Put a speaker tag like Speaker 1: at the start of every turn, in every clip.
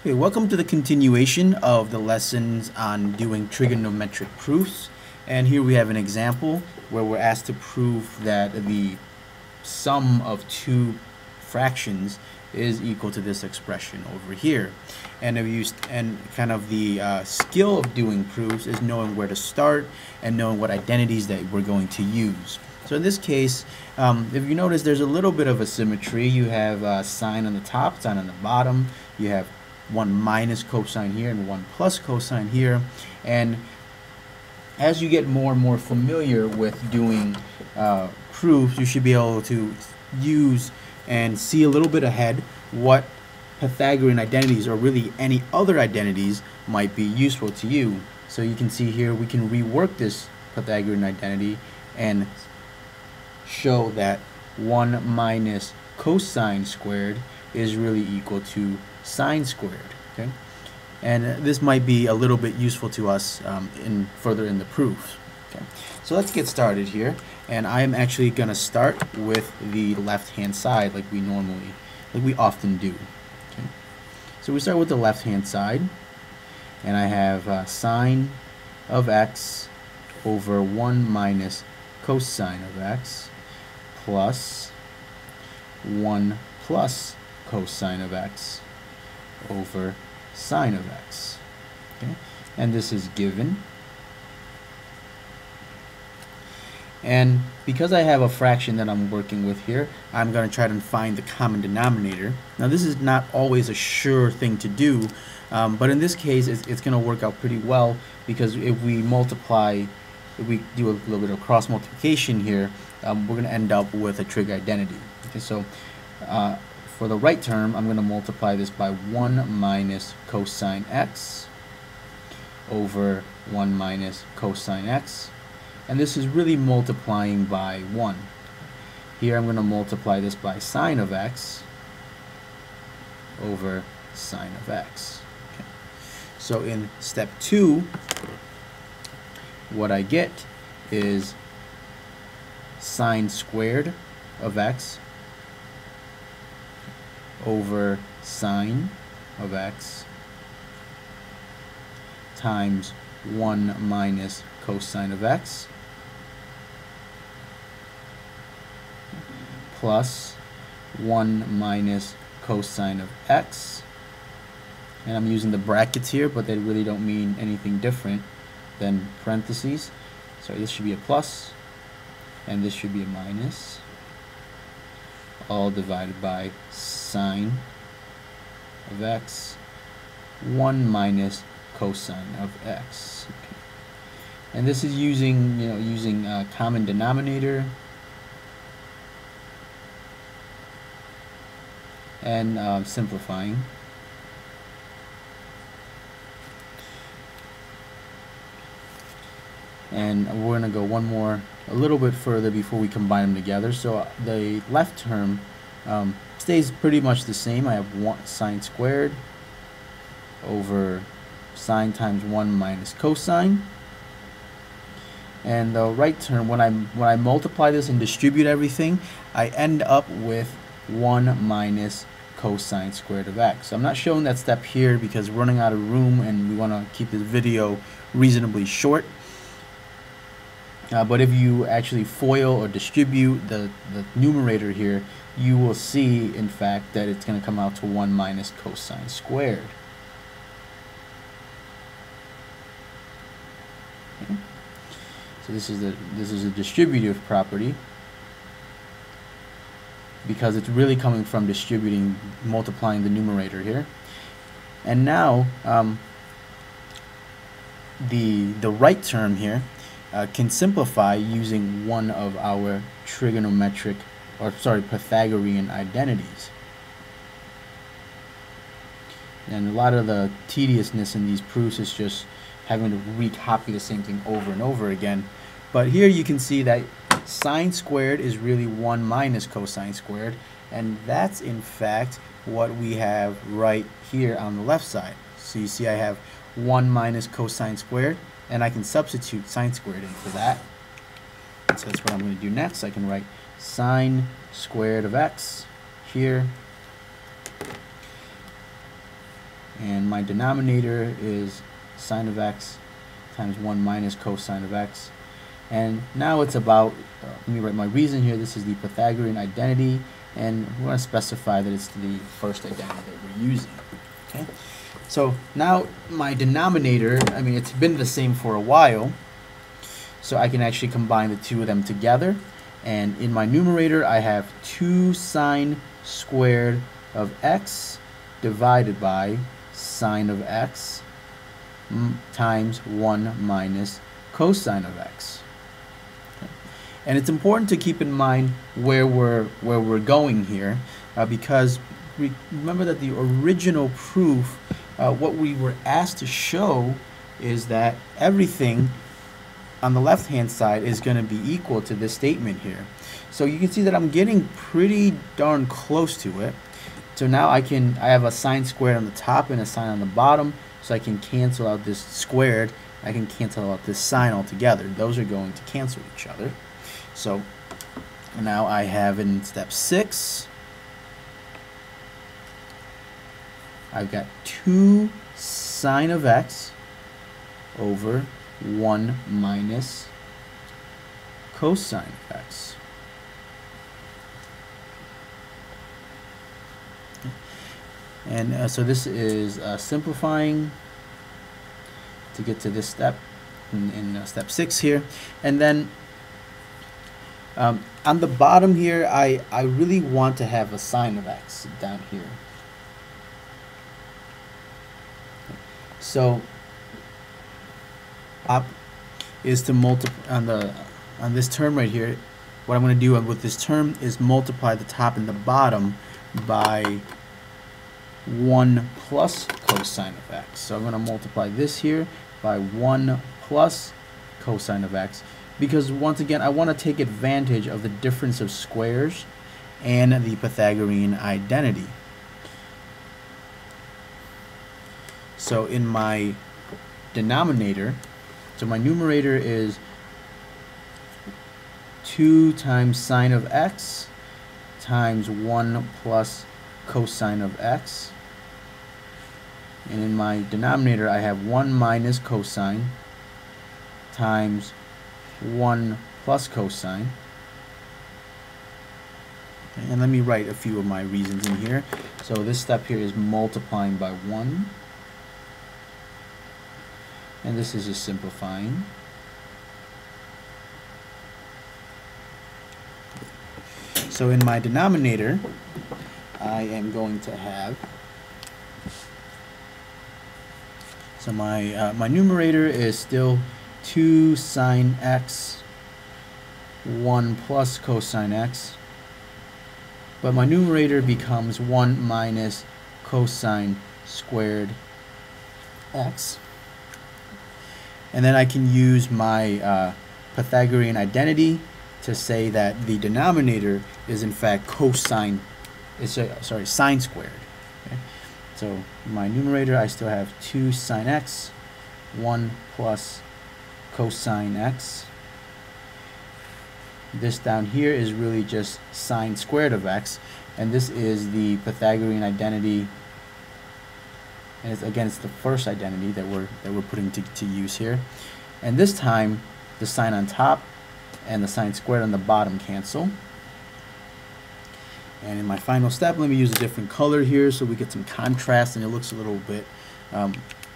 Speaker 1: Okay, welcome to the continuation of the lessons on doing trigonometric proofs. And here we have an example where we're asked to prove that the sum of two fractions is equal to this expression over here. And kind of the skill of doing proofs is knowing where to start and knowing what identities that we're going to use. So in this case, if you notice, there's a little bit of a symmetry. You have sine on the top, sine on the bottom. You have 1 minus cosine here and 1 plus cosine here. And as you get more and more familiar with doing proofs, you should be able to use and see a little bit ahead what Pythagorean identities or really any other identities might be useful to you. So you can see here we can rework this Pythagorean identity and show that 1 minus cosine squared is really equal to sine squared. Okay, and this might be a little bit useful to us further in the proof. Okay, so let's get started here, and I am actually going to start with the left hand side like we often do. Okay, so we start with the left hand side, and I have sine of x over 1 minus cosine of x plus 1 plus cosine of x over sine of x. Okay, and this is given. And because I have a fraction that I'm working with here, I'm going to try to find the common denominator. Now this is not always a sure thing to do, but in this case it's going to work out pretty well, because if we do a little bit of cross multiplication here, we're going to end up with a trig identity. Okay, so for the right term, I'm going to multiply this by 1 minus cosine x over 1 minus cosine x. And this is really multiplying by 1. Here I'm going to multiply this by sine of x over sine of x. Okay. So in step 2, what I get is sine squared of x over sine of x times 1 minus cosine of x plus 1 minus cosine of x, and I'm using the brackets here, but they really don't mean anything different than parentheses. So this should be a plus and this should be a minus, all divided by sine of x 1 minus cosine of x. Okay. And this is using a common denominator and simplifying. And we're going to go a little bit further before we combine them together. So the left term stays pretty much the same. I have 1 sine squared over sine times 1 minus cosine. And the right term, when I multiply this and distribute everything, I end up with 1 minus cosine squared of x. I'm not showing that step here because we're running out of room and we want to keep this video reasonably short. But if you actually FOIL or distribute the numerator here, you will see, in fact, that it's going to come out to 1 minus cosine squared. Okay. So this is a distributive property, because it's really coming from multiplying the numerator here. And now the right term here can simplify using one of our Pythagorean identities. And a lot of the tediousness in these proofs is just having to recopy the same thing over and over again. But here you can see that sine squared is really 1 minus cosine squared, and that's in fact what we have right here on the left side. So you see I have 1 minus cosine squared, and I can substitute sine squared in for that. And so that's what I'm going to do next. I can write sine squared of x here and my denominator is sine of x times 1 minus cosine of x. And now it's about, let me write my reason here. This is the Pythagorean identity, and we want to specify that it's the first identity that we're using. Okay, so now my denominator, I mean, it's been the same for a while, so I can actually combine the two of them together. And in my numerator, I have 2 sine squared of x divided by sine of x times 1 minus cosine of x. Okay. And it's important to keep in mind where we're going here, because remember that the original proof, what we were asked to show is that everything on the left hand side is going to be equal to this statement here. So you can see that I'm getting pretty darn close to it. So now I have a sine squared on the top and a sine on the bottom, so I can cancel out this squared. I can cancel out this sine altogether. Those are going to cancel each other. So now I have in step 6, I've got 2 sine of x over 1 minus cosine of x. And so this is simplifying to get to this step in step 6 here. And then on the bottom here, I really want to have a sine of x down here. So up is to multiply on this term right here. What I'm going to do with this term is multiply the top and the bottom by 1 plus cosine of x. So I'm going to multiply this here by 1 plus cosine of x, because once again I want to take advantage of the difference of squares and the Pythagorean identity. So in my denominator, so my numerator is 2 times sine of x times 1 plus cosine of x. And in my denominator, I have 1 minus cosine times 1 plus cosine. Okay, and let me write a few of my reasons in here. So this step here is multiplying by 1. And this is just simplifying. So in my denominator, I am going to have, so my numerator is still 2 sine x, 1 plus cosine x, but my numerator becomes 1 minus cosine squared x. And then I can use my Pythagorean identity to say that the denominator is in fact sine squared. Okay? So my numerator, I still have 2 sine x, 1 plus cosine x. This down here is really just sine squared of x, and this is the Pythagorean identity. And it's the first identity that we're putting to use here. And this time, the sine on top and the sine squared on the bottom cancel. And in my final step, let me use a different color here so we get some contrast and it looks a little bit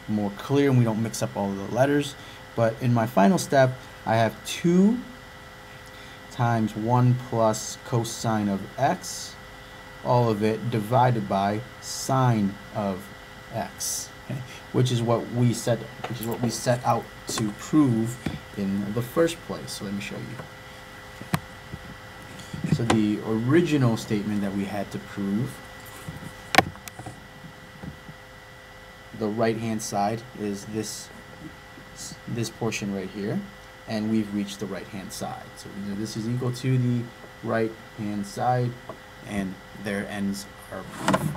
Speaker 1: more clear and we don't mix up all of the letters. But in my final step, I have 2 times 1 plus cosine of x, all of it divided by sine of x, okay? which is what we set out to prove in the first place. So let me show you. Okay. So the original statement that we had to prove, the right hand side is this portion right here, and we've reached the right hand side. So this is equal to the right hand side, and there ends our proof.